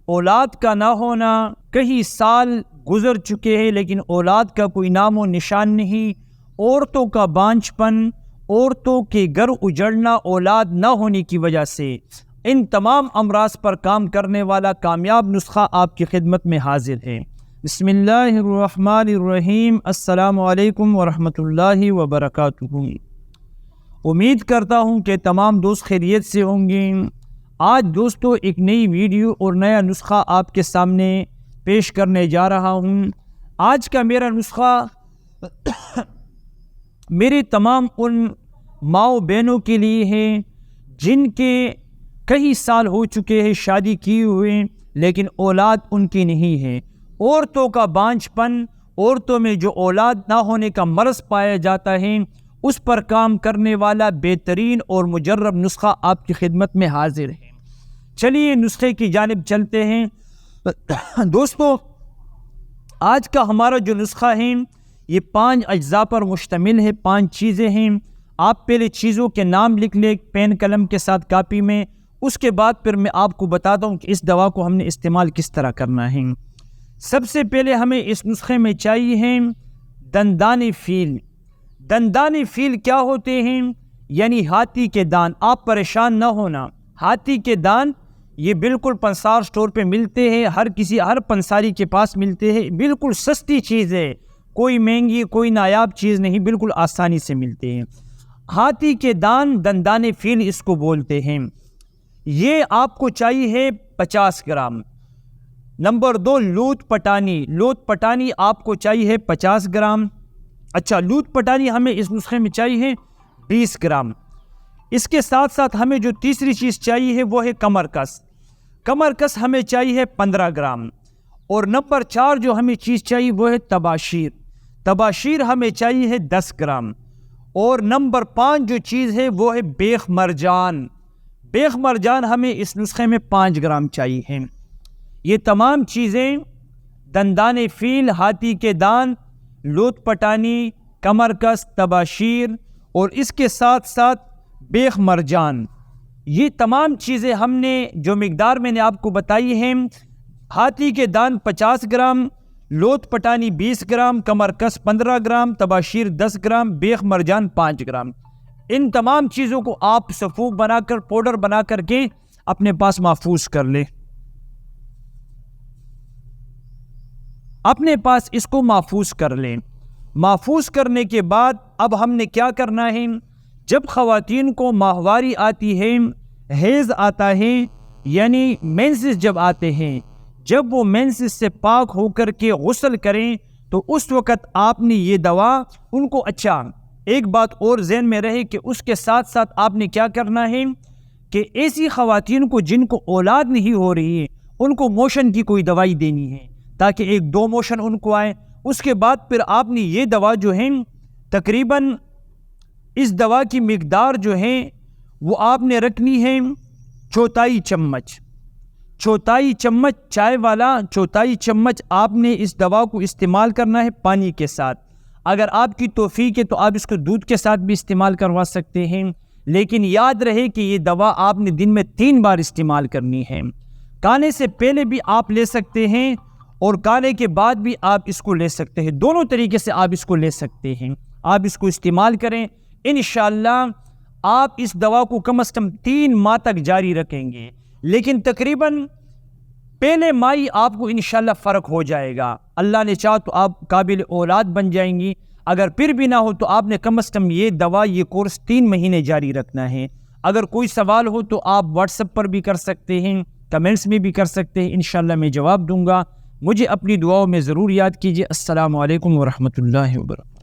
اولاد کا نہ ہونا، کئی سال گزر چکے ہیں لیکن اولاد کا کوئی نام و نشان نہیں، عورتوں کا بانجھ پن، عورتوں کے گھر اجڑنا اولاد نہ ہونے کی وجہ سے، ان تمام امراض پر کام کرنے والا کامیاب نسخہ آپ کی خدمت میں حاضر ہے۔ بسم اللہ الرحمن الرحیم۔ السلام علیکم ورحمۃ اللہ وبرکاتہ۔ امید کرتا ہوں کہ تمام دوست خیریت سے ہوں گے۔ آج دوستو ایک نئی ویڈیو اور نیا نسخہ آپ کے سامنے پیش کرنے جا رہا ہوں۔ آج کا میرا نسخہ میرے تمام ان ماؤں بہنوں کے لیے ہے جن کے کئی سال ہو چکے ہیں شادی کیے ہوئے لیکن اولاد ان کی نہیں ہے۔ عورتوں کا بانجھ پن، عورتوں میں جو اولاد نہ ہونے کا مرض پایا جاتا ہے، اس پر کام کرنے والا بہترین اور مجرب نسخہ آپ کی خدمت میں حاضر ہے۔ چلیے نسخے کی جانب چلتے ہیں۔ دوستو آج کا ہمارا جو نسخہ ہے یہ 5 اجزاء پر مشتمل ہے، 5 چیزیں ہیں۔ آپ پہلے چیزوں کے نام لکھ لیں پین قلم کے ساتھ کاپی میں، اس کے بعد پھر میں آپ کو بتاتا ہوں کہ اس دوا کو ہم نے استعمال کس طرح کرنا ہے۔ سب سے پہلے ہمیں اس نسخے میں چاہیے ہے دندان فیل۔ دندان فیل کیا ہوتے ہیں؟ یعنی ہاتھی کے دان۔ آپ پریشان نہ ہونا، ہاتھی کے دان یہ بالکل پنسار سٹور پہ ملتے ہیں، ہر پنساری کے پاس ملتے ہیں، بالکل سستی چیز ہے، کوئی مہنگی کوئی نایاب چیز نہیں، بالکل آسانی سے ملتے ہیں۔ ہاتھی کے دان دندان فیل اس کو بولتے ہیں۔ یہ آپ کو چاہیے ہے 50 گرام۔ نمبر 2 لوت پٹانی۔ لوت پٹانی آپ کو چاہیے ہے 50 گرام۔ اچھا، لوت پٹانی ہمیں اس نسخے میں چاہیے 20 گرام۔ اس کے ساتھ ساتھ ہمیں جو تیسری چیز چاہیے ہے وہ ہے کمر کس۔ کمر کس ہمیں چاہیے 15 گرام۔ اور نمبر 4 جو ہمیں چیز چاہیے وہ ہے تباشیر۔ تباشیر ہمیں چاہیے ہے 10 گرام۔ اور نمبر 5 جو چیز ہے وہ ہے بیخ مرجان۔ بیخ مرجان ہمیں اس نسخے میں 5 گرام چاہیے ہے۔ یہ تمام چیزیں دندان فیل، ہاتھی کے دان، لوت پٹانی، کمر کس، تباشیر اور اس کے ساتھ ساتھ بیخ مرجان، یہ تمام چیزیں ہم نے جو مقدار میں نے آپ کو بتائی ہیں، ہاتھی کے دان 50 گرام، لوت پٹانی 20 گرام، کمر کس 15 گرام، تباشیر 10 گرام، بیخ مرجان 5 گرام، ان تمام چیزوں کو آپ سفوف بنا کر پاؤڈر بنا کر کے اپنے پاس محفوظ کر لیں۔ اپنے پاس اس کو محفوظ کر لیں۔ محفوظ کرنے کے بعد اب ہم نے کیا کرنا ہے؟ جب خواتین کو ماہواری آتی ہے، حیض آتا ہے، یعنی مینسز جب آتے ہیں، جب وہ مینسز سے پاک ہو کر کے غسل کریں تو اس وقت آپ نے یہ دوا ان کو، اچھا ایک بات اور ذہن میں رہے کہ اس کے ساتھ ساتھ آپ نے کیا کرنا ہے کہ ایسی خواتین کو جن کو اولاد نہیں ہو رہی ہے ان کو موشن کی کوئی دوائی دینی ہے تاکہ 1-2 موشن ان کو آئے۔ اس کے بعد پھر آپ نے یہ دوا جو ہے تقریباً اس دوا کی مقدار جو ہے وہ آپ نے رکھنی ہے 4 چمچ۔ 4 چمچ چائے والا 4 چمچ آپ نے اس دوا کو استعمال کرنا ہے پانی کے ساتھ۔ اگر آپ کی توفیق ہے تو آپ اس کو دودھ کے ساتھ بھی استعمال کروا سکتے ہیں، لیکن یاد رہے کہ یہ دوا آپ نے دن میں 3 بار استعمال کرنی ہے۔ کھانے سے پہلے بھی آپ لے سکتے ہیں اور کھانے کے بعد بھی آپ اس کو لے سکتے ہیں، دونوں طریقے سے آپ اس کو لے سکتے ہیں۔ آپ اس کو استعمال کریں، انشاءاللہ آپ اس دوا کو کم از کم 3 ماہ تک جاری رکھیں گے، لیکن تقریباً پہلے ماہ ہی آپ کو انشاءاللہ فرق ہو جائے گا۔ اللہ نے چاہا تو آپ قابل اولاد بن جائیں گی، اگر پھر بھی نہ ہو تو آپ نے کم از کم یہ دوا، یہ کورس 3 مہینے جاری رکھنا ہے۔ اگر کوئی سوال ہو تو آپ واٹس ایپ پر بھی کر سکتے ہیں، کمنٹس میں بھی کر سکتے ہیں، انشاءاللہ میں جواب دوں گا۔ مجھے اپنی دعاؤں میں ضرور یاد کیجیے۔ السلام علیکم ورحمۃ اللہ وبرکاتہ۔